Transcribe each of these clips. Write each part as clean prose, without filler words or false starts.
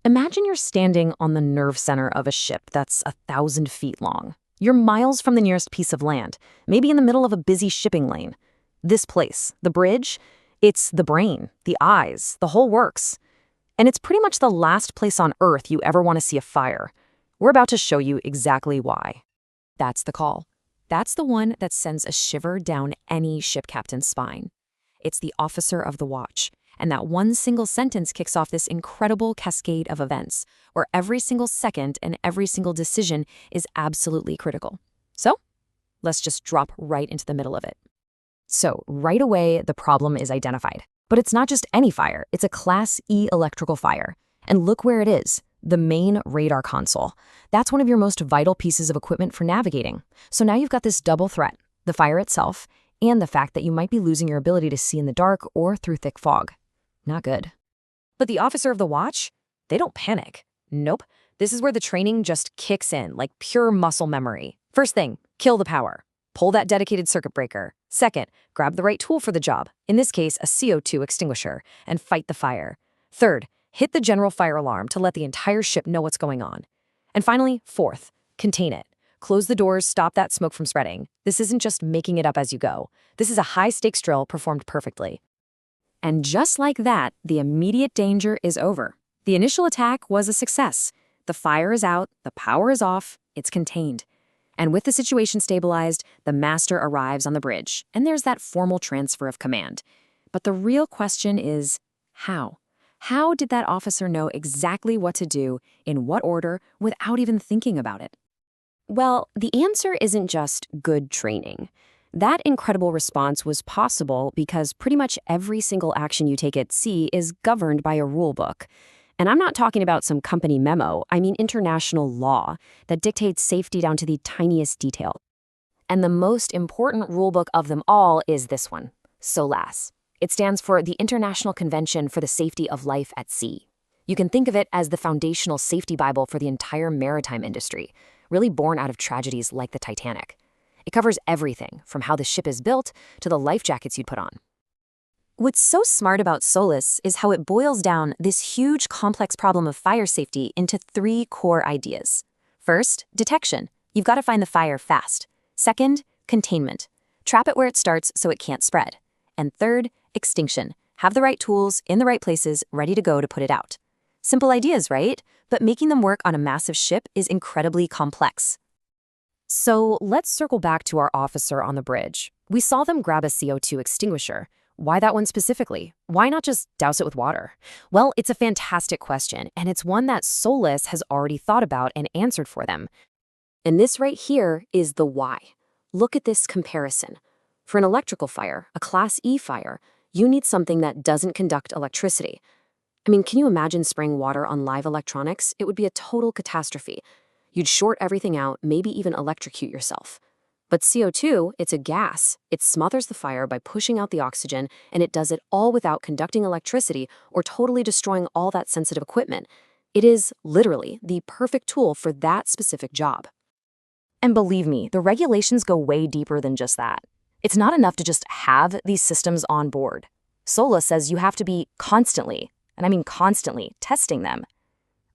Imagine you're standing on the nerve center of a ship that's 1,000 feet long. You're miles from the nearest piece of land, maybe in the middle of a busy shipping lane. This place, the bridge, it's the brain, the eyes, the whole works. And it's pretty much the last place on Earth you ever want to see a fire. We're about to show you exactly why. That's the call. That's the one that sends a shiver down any ship captain's spine. It's the officer of the watch. And that one single sentence kicks off this incredible cascade of events, where every single second and every single decision is absolutely critical. So, let's just drop right into the middle of it. So, right away, the problem is identified. But it's not just any fire, it's a Class E electrical fire. And look where it is, the main radar console. That's one of your most vital pieces of equipment for navigating. So now you've got this double threat, the fire itself, and the fact that you might be losing your ability to see in the dark or through thick fog. Not good. But the officer of the watch? They don't panic. Nope. This is where the training just kicks in, like pure muscle memory. First thing, kill the power. Pull that dedicated circuit breaker. Second, grab the right tool for the job, in this case, a CO2 extinguisher, and fight the fire. Third, hit the general fire alarm to let the entire ship know what's going on. And finally, fourth, contain it. Close the doors, stop that smoke from spreading. This isn't just making it up as you go. This is a high-stakes drill performed perfectly. And just like that, the immediate danger is over. The initial attack was a success. The fire is out, the power is off, it's contained. And with the situation stabilized, the master arrives on the bridge, and there's that formal transfer of command. But the real question is, how? How did that officer know exactly what to do, in what order, without even thinking about it? Well, the answer isn't just good training. That incredible response was possible because pretty much every single action you take at sea is governed by a rule book. And I'm not talking about some company memo, I mean international law that dictates safety down to the tiniest detail. And the most important rule book of them all is this one, SOLAS. It stands for the International Convention for the Safety of Life at Sea. You can think of it as the foundational safety Bible for the entire maritime industry, really born out of tragedies like the Titanic. It covers everything, from how the ship is built to the life jackets you'd put on. What's so smart about SOLAS is how it boils down this huge, complex problem of fire safety into 3 core ideas. First, detection. You've got to find the fire fast. Second, containment. Trap it where it starts so it can't spread. And third, extinction. Have the right tools in the right places, ready to go to put it out. Simple ideas, right? But making them work on a massive ship is incredibly complex. So let's circle back to our officer on the bridge. We saw them grab a CO2 extinguisher. Why that one specifically? Why not just douse it with water? Well, it's a fantastic question, and it's one that SOLAS has already thought about and answered for them. And this right here is the why. Look at this comparison. For an electrical fire, a Class E fire, you need something that doesn't conduct electricity. I mean, can you imagine spraying water on live electronics? It would be a total catastrophe. You'd short everything out, maybe even electrocute yourself. But CO2, it's a gas. It smothers the fire by pushing out the oxygen, and it does it all without conducting electricity or totally destroying all that sensitive equipment. It is, literally, the perfect tool for that specific job. And believe me, the regulations go way deeper than just that. It's not enough to just have these systems on board. SOLAS says you have to be constantly, and I mean constantly, testing them.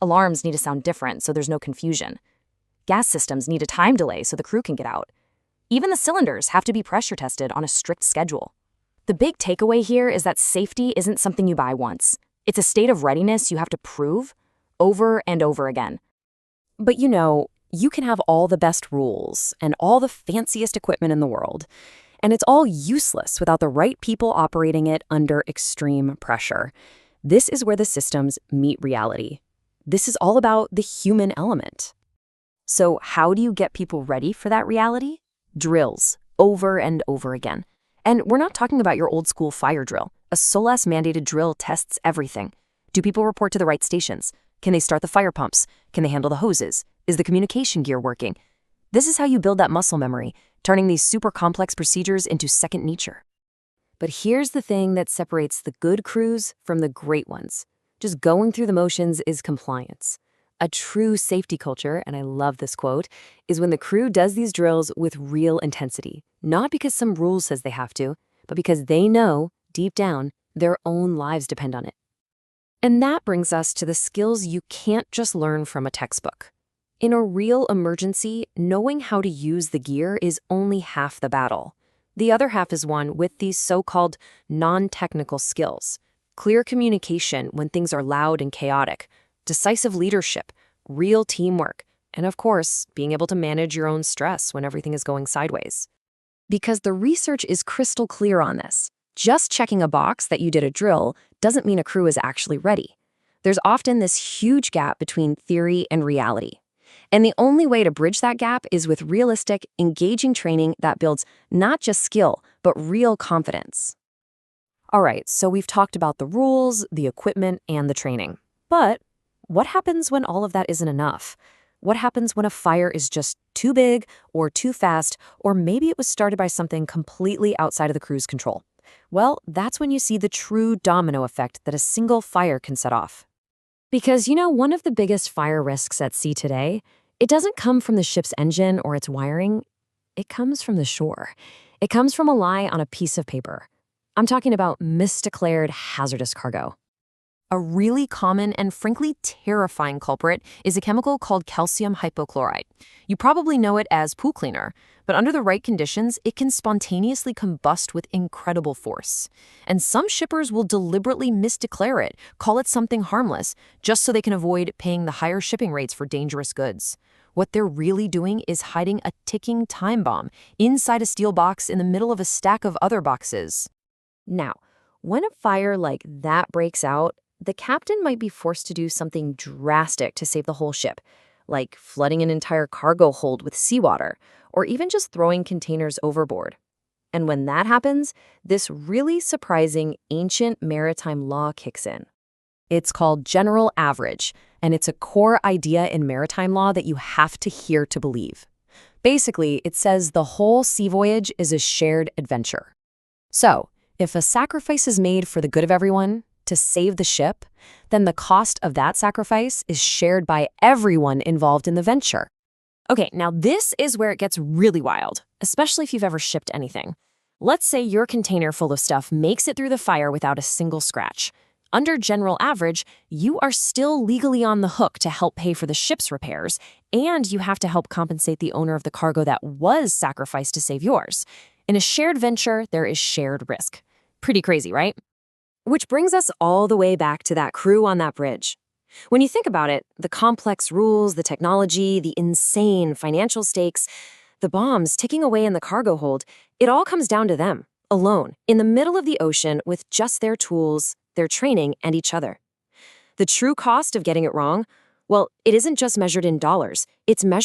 Alarms need to sound different so there's no confusion. Gas systems need a time delay so the crew can get out. Even the cylinders have to be pressure tested on a strict schedule. The big takeaway here is that safety isn't something you buy once. It's a state of readiness you have to prove over and over again. But you can have all the best rules and all the fanciest equipment in the world, and it's all useless without the right people operating it under extreme pressure. This is where the systems meet reality. This is all about the human element. So how do you get people ready for that reality? Drills, over and over again. And we're not talking about your old school fire drill. A SOLAS mandated drill tests everything. Do people report to the right stations? Can they start the fire pumps? Can they handle the hoses? Is the communication gear working? This is how you build that muscle memory, turning these super complex procedures into second nature. But here's the thing that separates the good crews from the great ones. Just going through the motions is compliance. A true safety culture, and I love this quote, is when the crew does these drills with real intensity, not because some rule says they have to, but because they know, deep down, their own lives depend on it. And that brings us to the skills you can't just learn from a textbook. In a real emergency, knowing how to use the gear is only half the battle. The other half is won with these so-called non-technical skills. Clear communication when things are loud and chaotic, decisive leadership, real teamwork, and of course, being able to manage your own stress when everything is going sideways. Because the research is crystal clear on this. Just checking a box that you did a drill doesn't mean a crew is actually ready. There's often this huge gap between theory and reality. And the only way to bridge that gap is with realistic, engaging training that builds not just skill, but real confidence. All right, so we've talked about the rules, the equipment, and the training. But what happens when all of that isn't enough? What happens when a fire is just too big or too fast, or maybe it was started by something completely outside of the crew's control? Well, that's when you see the true domino effect that a single fire can set off. Because, one of the biggest fire risks at sea today, it doesn't come from the ship's engine or its wiring. It comes from the shore. It comes from a lie on a piece of paper. I'm talking about misdeclared hazardous cargo. A really common and frankly terrifying culprit is a chemical called calcium hypochlorite. You probably know it as pool cleaner, but under the right conditions, it can spontaneously combust with incredible force. And some shippers will deliberately misdeclare it, call it something harmless, just so they can avoid paying the higher shipping rates for dangerous goods. What they're really doing is hiding a ticking time bomb inside a steel box in the middle of a stack of other boxes. Now, when a fire like that breaks out, the captain might be forced to do something drastic to save the whole ship, like flooding an entire cargo hold with seawater, or even just throwing containers overboard. And when that happens, this really surprising ancient maritime law kicks in. It's called general average, and it's a core idea in maritime law that you have to hear to believe. Basically, it says the whole sea voyage is a shared adventure. So, if a sacrifice is made for the good of everyone, to save the ship, then the cost of that sacrifice is shared by everyone involved in the venture. Okay, now this is where it gets really wild, especially if you've ever shipped anything. Let's say your container full of stuff makes it through the fire without a single scratch. Under general average, you are still legally on the hook to help pay for the ship's repairs, and you have to help compensate the owner of the cargo that was sacrificed to save yours. In a shared venture, there is shared risk. Pretty crazy, right? Which brings us all the way back to that crew on that bridge. When you think about it, the complex rules, the technology, the insane financial stakes, the bombs ticking away in the cargo hold, it all comes down to them, alone, in the middle of the ocean with just their tools, their training, and each other. The true cost of getting it wrong, well, it isn't just measured in dollars, it's measured